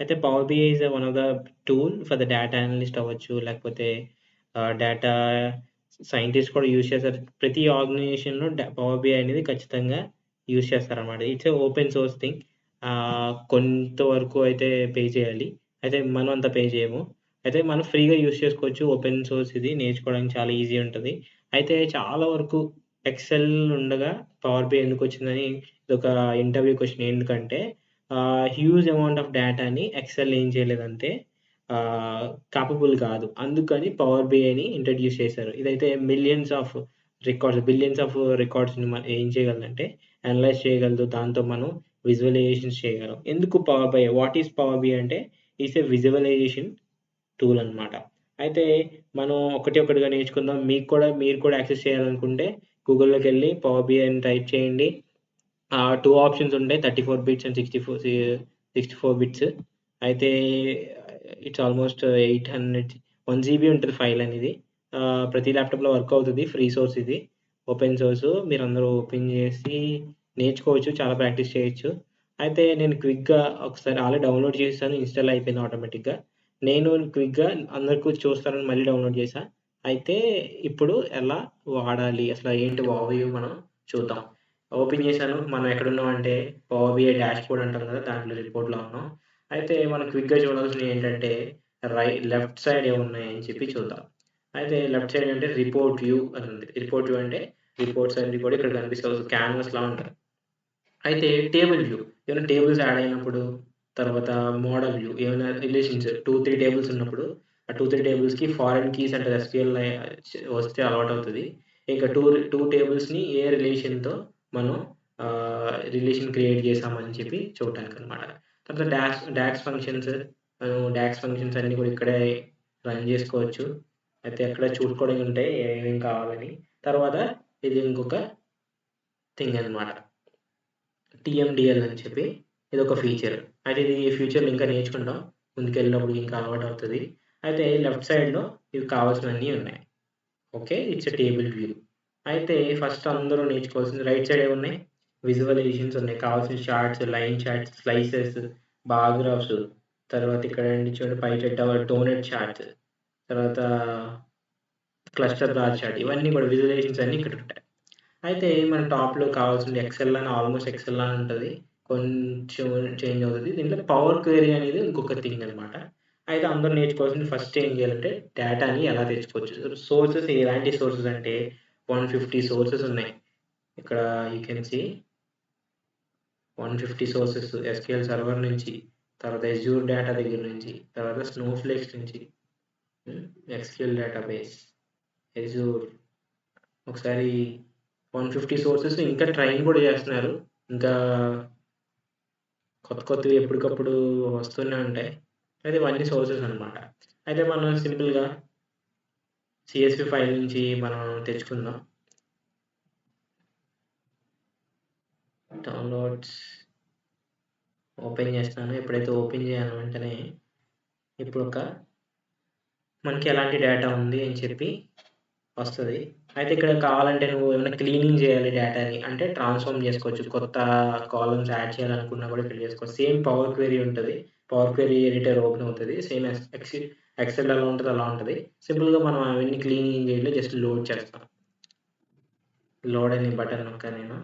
అయితే power BI is one of the tool for the data analyst అవ్వచ్చు, లేకపోతే data scientist కూడా use చేస్తారు. ప్రతి ఆర్గనైజేషన్‌లో పవర్ బిఐ అనేది ఖచ్చితంగా యూజ్ చేస్తారనమాట. It's a open source thing. కొంతవరకు అయితే పే చేయాలి. అయితే మనం అంత పే చేయము. అయితే మనం ఫ్రీగా యూజ్ చేసుకోవచ్చు. ఓపెన్ సోర్స్ ఇది నేర్చుకోవడానికి చాలా ఈజీ ఉంటది. అయితే చాలా వరకు ఎక్సెల్ ఉండగా పవర్ బిఐ ఎందుకొచ్చిందని ఇదొక ఇంటర్వ్యూ క్వెషన్. ఎందుకంటే హ్యూజ్ అమౌంట్ ఆఫ్ డేటాని ఎక్సెల్ ఏం చేయలేదంటే కేపబుల్ కాదు. అందుకని పవర్ బిఐని ఇంట్రొడ్యూస్ చేశారు. ఇదైతే బిలియన్స్ ఆఫ్ రికార్డ్స్‌ని ఏం చేయగలదంటే అనలైజ్ చేయగలదు. దాంతో మనం విజువలైజేషన్స్ చేయగలం. ఎందుకు power BI? What is power BI అంటే ఇట్స్ ఎ విజువలైజేషన్ టూల్ అన్నమాట. అయితే మనం ఒకటిగా నేర్చుకుందాం. మీరు కూడా యాక్సెస్ చేయాలనుకుంటే గూగుల్‌లోకెళ్ళి పవర్ బిఐ అని టైప్ చేయండి. 2 ఆప్షన్స్ ఉంటాయి. 34 బిట్స్ అండ్ 64 బిట్స్. అయితే ఇట్స్ ఆల్‌మోస్ట్ 1 జీబీ ఉంటది ఫైల్ అనేది. ప్రతి ల్యాప్‌టాప్‌లో వర్క్ అవుతది. ఫ్రీ సోర్స్ ఇది. Open source. మీరందరూ ఓపెన్ చేసి నేర్చుకోవచ్చు. చాలా ప్రాక్టీస్ చేయొచ్చు. అయితే నేను క్విక్‌గా ఒకసారి ఆల్రెడీ డౌన్‌లోడ్ చేసేసాను. ఇన్‌స్టాల్ అయిపోయింది ఆటోమేటిక్‌గా. నేను క్విక్‌గా అందరికి చూస్తానని మళ్ళీ డౌన్‌లోడ్ చేశా. అయితే ఇప్పుడు ఎలా వాడాలి? అసలు ఏంటి ఓవర్‌వ్యూ మనం చూద్దాం. ఓపెన్ చేశాను. మనం ఎక్కడున్నామంటే పవర్ బిఐ డాష్‌బోర్డ్ అంటాం కదా! దాంట్లో రిపోర్ట్‌లో ఉన్నాం. అయితే మనం క్విక్‌గా చూడాల్సినవి ఏంటంటే లెఫ్ట్ సైడ్ ఏమున్నాయని చెప్పి చూద్దాం. అయితే లెఫ్ట్ సైడ్ అంటే రిపోర్ట్ వ్యూ అని ఉంది. రిపోర్ట్ వ్యూ అంటే రిపోర్ట్స్ అన్నీ కూడా ఇక్కడ కనిపిస్తాయి. క్యాన్వాస్‌లా ఉంటది. అయితే టేబుల్ వ్యూ ఏమైనా టేబుల్స్ యాడ్ అయినప్పుడు, తర్వాత మోడల్ వ్యూ ఏమైనా రిలేషన్స్ 2, 3 టేబుల్స్ ఉన్నప్పుడు, ఆ 2, 3 టేబుల్స్‌కి ఫారిన్ కీస్ అంటే ఎస్‌క్యూఎల్ వస్తే అలవాటవుతది. ఇంకా 2 టేబుల్స్‌ని ఏ రిలేషన్‌తో మనం రిలేషన్ క్రియేట్ చేసామని చెప్పి చూడటానికనమాట. తర్వాత డాక్స్ ఫంక్షన్స్ డాక్స్ ఫంక్షన్స్ అన్నీ కూడా ఇక్కడే రన్ చేసుకోవచ్చు. అయితే అక్కడ చూసుకోవడానికి ఉంటాయి ఏమేమి కావాలని. తర్వాత ఇది ఇంకొక థింగ్ అనమాట. టీఎండీఎల్ అని చెప్పి ఇదొక ఫీచర్. అయితే ఇది ఫ్యూచర్‌లో ఇంకా నేర్చుకుంటాం. ముందుకెళ్ళినప్పుడు ఇంకా అలవాటవుతది. అయితే లెఫ్ట్ సైడ్‌లో ఇవి కావాల్సినన్నీ ఉన్నాయి. Okay. It's a table view. అయితే ఫస్ట్ అందరూ నేర్చుకోవాల్సింది రైట్ సైడ్ ఏమున్నాయి? విజువలైజేషన్స్ ఉన్నాయి. కావాల్సిన charts, line charts, slices, bar graphs, తర్వాత ఇక్కడ చూడండి పై డోనట్ చార్ట్స్, తర్వాత క్లస్టర్ బార్ చార్ట్ ఇవన్నీ కూడా విజువలైజేషన్స్ అన్నీ ఇక్కడుంటాయి. అయితే మన టాప్‌లో కావాల్సింది ఎక్సెల్ అని ఆల్‌మోస్ట్ ఎక్సెల్ లానే ఉంటది. కొంచెం చేంజ్ అవుతది. దీంట్లో పవర్ క్వెరీ అనేది ఇంకొక థింగ్ అనమాట. అయితే అందరూ నేర్చుకోవాల్సింది ఫస్ట్ ఏం చేయాలంటే డేటాని ఎలా తెచ్చుకోవచ్చు. సోర్సెస్ ఎలాంటి సోర్సెస్ అంటే 150 సోర్సెస్ ఉన్నాయి. ఇక్కడ you can see 150 sources SQL server నుంచి, తర్వాత అజ్యూర్ డేటా దగ్గర నుంచి, తర్వాత స్నోఫ్లేక్స్ నుంచి, హ్మ్. ఎస్‌క్యూఎల్ డేటాబేస్, అజ్యూర్ ఒకసారి 150 సోర్సెస్ ఇంకా ట్రైన్ కూడా చేస్తున్నారు. ఇంకా కొత్తవి ఎప్పటికప్పుడు వస్తూనే ఉంటాయి. అయితే ఇవన్నీ సోర్సెస్ అనమాట. అయితే మనం సింపుల్‌గా సీఎస్‌వి ఫైల్ నుంచి మనం తెచ్చుకుందాం. డౌన్‌లోడ్స్ ఓపెన్ చేస్తున్నాను. ఎప్పుడైతే ఓపెన్ చేశానో వెంటనే ఇప్పుడొక మనకి ఎలాంటి డేటా ఉంది అని చెప్పి వస్తది. అయితే ఇక్కడ కావాలంటే నువ్వు ఏమైనా క్లీనింగ్ చేయాలి డేటాని అంటే ట్రాన్స్‌ఫార్మ్ చేసుకోవచ్చు. కొత్త కాలమ్స్ యాడ్ చేయాలనుకున్నా కూడా ఇక్కడ చేసుకోవచ్చు. సేమ్ పవర్ క్వెరీ ఉంటది. పవర్ క్వెరీ ఎడిటర్ ఓపెన్ అవుతది. సేమ్ ఎక్సెల్ ఎలా ఉంటదో అలా ఉంటది. సింపుల్‌గా మనం అవన్నీ క్లీనింగ్ చేయట్లే జస్ట్ లోడ్ చేస్తాం. లోడ్ అనే బటన్ నొక్కా నేను.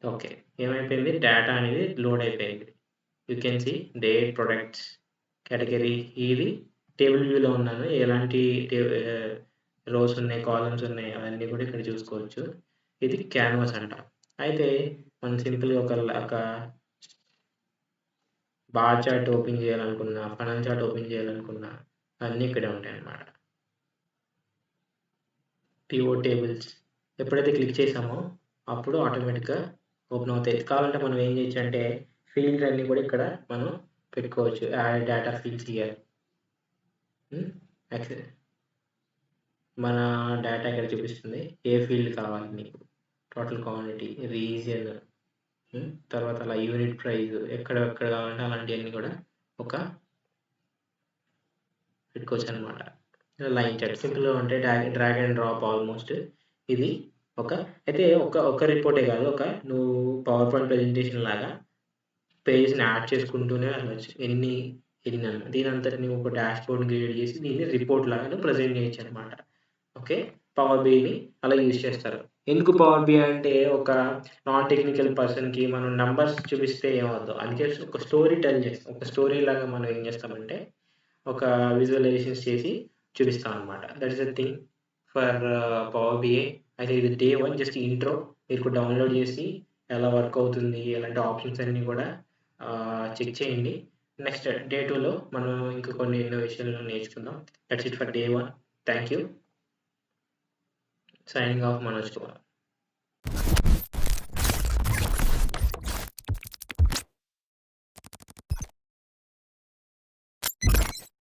ఓకే. ఏమైపోయింది డేటా అనేది లోడ్ అయిపోయింది. You can see date, products, category ఇది టేబుల్ వ్యూలో ఉన్నాను. ఎలాంటి రోస్ ఉన్నాయి, కాలమ్స్ ఉన్నాయి అవన్నీ కూడా ఇక్కడ చూసుకోవచ్చు. ఇది క్యాన్వాస్ అంటాం. అయితే మనం సింపుల్‌గా ఒక బార్ చార్ట్ ఓపెన్ చేయాలనుకున్నా, ఫనల్ చార్ట్ ఓపెన్ చేయాలనుకున్నా అన్నీ ఇక్కడే ఉంటాయన్నమాట. పివోట్ టేబుల్స్ ఎప్పుడైతే క్లిక్ చేసామో అప్పుడు ఆటోమేటిక్‌గా ఓపెన్ అవుతాయి. కావాలంటే మనం ఏం చేయొచ్చంటే ఫీల్డ్స్ అన్నీ కూడా ఇక్కడ మనం పెట్టుకోవచ్చు. Add data fields here. హ్మ్. యాక్సెస్ మన డేటా ఇక్కడ చూపిస్తుంది. ఏ ఫీల్డ్ కావాలి నీకు. టోటల్ క్వాంటిటీ, రీజియన్, తర్వాత అలా యూనిట్ ప్రైస్ ఎక్కడ కావాలంటే అలాంటియన్నీ కూడా ఒక పెట్టుకోవచ్చు అనమాట. లైన్ చార్ట్ సింపుల్గా ఉంటే డ్రాగ్ అండ్ డ్రాప్ ఆల్మోస్ట్ ఇది అయితే ఒక రిపోర్టే కాదు, నువ్వు పవర్ పాయింట్ ప్రెజెంటేషన్ లాగా పేజెస్ని యాడ్ చేసుకుంటూనే వెళ్ళచ్చు. ఎన్ని దీని అంతటిని ఒక డాష్ బోర్డ్ క్రియేట్ చేసి దీన్ని రిపోర్ట్ లాగా ప్రజెంట్ చేయొచ్చు అనమాట. ఓకే, పవర్ బిఐని అలా యూజ్ చేస్తారు. ఎందుకు పవర్ బిఐ అంటే ఒక నాన్ టెక్నికల్ పర్సన్కి మనం నంబర్స్ చూపిస్తే ఏమవుతుందో, అందుకే ఒక స్టోరీ టెల్ చేస్తాం. ఒక స్టోరీ లాగా మనం ఏం చేస్తామంటే ఒక విజువలైజేషన్స్ చేసి చూపిస్తాం అనమాట. That is the thing for power BI. అయితే ఇది డే 1 జస్ట్ ఇంట్రో. మీరు డౌన్లోడ్ చేసి ఎలా వర్క్ అవుతుంది, ఎలాంటి ఆప్షన్స్ అన్నీ కూడా చెక్ చేయండి. నెక్స్ట్ డే 2లో మనం ఇంకా కొన్ని ఎన్నో విషయాలు నేర్చుకుందాం. That's it for day 1. Thank you. Signing off Manoj Kumar.